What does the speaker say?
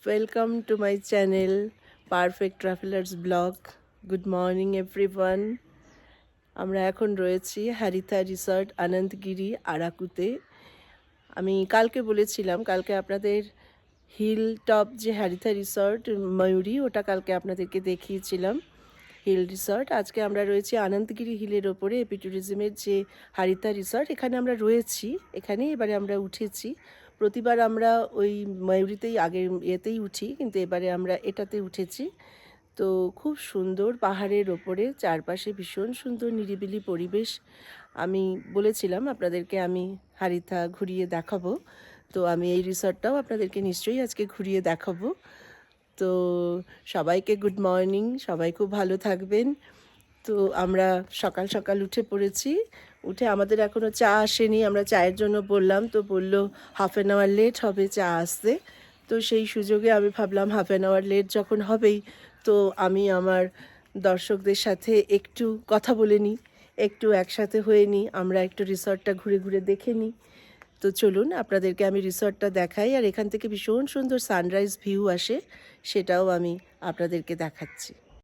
Welcome to my channel Perfect Travelers Blog. Good morning everyone. আমরা এখন রয়েছি হারিথা resort আনন্দগিরি আরাকুতে। আমি কালকে বলেছিলাম, কালকে আপনাদের হিল টপ যে হারিথা রিসর্ট ময়ূরী, ওটা কালকে আপনাদেরকে দেখিয়েছিলাম হিল রিসর্ট। আজকে আমরা রয়েছি আনন্দগিরি হিলের ওপরে এপি ট্যুরিজমের যে হারিথা রিসর্ট, এখানে আমরা রয়েছি। এখানে এবারে আমরা উঠেছি। প্রতিবার আমরা ওই ময়ূরীতেই আগের এতেই উঠি, কিন্তু এবারে আমরা এটাতে উঠেছি। তো খুব সুন্দর পাহাড়ের ওপরে, চারপাশে ভীষণ সুন্দর নিরিবিলি পরিবেশ। আমি বলেছিলাম আপনাদেরকে আমি হারিথা ঘুরিয়ে দেখাবো, তো আমি এই রিসর্টটাও আপনাদেরকে নিশ্চয়ই আজকে ঘুরিয়ে দেখাবো। তো সবাইকে গুড মর্নিং, সবাই খুব ভালো থাকবেন। তো আমরা সকাল সকাল উঠে পড়েছি। উঠে আমাদের এখনও চা আসেনি, আমরা চায়ের জন্য বললাম, তো বললো হাফ অ্যান আওয়ার লেট হবে চা আসতে। তো সেই সুযোগে আমি ভাবলাম হাফ অ্যান আওয়ার লেট যখন হবেই, তো আমি আমার দর্শকদের সাথে একটু কথা বলে নিই, একটু একসাথে হয়ে নিই, আমরা একটু রিসর্টটা ঘুরে ঘুরে দেখে নিই। তো চলুন আপনাদেরকে আমি রিসর্টটা দেখাই, আর এখান থেকে ভীষণ সুন্দর সানরাইজ ভিউ আসে, সেটাও আমি আপনাদেরকে দেখাচ্ছি।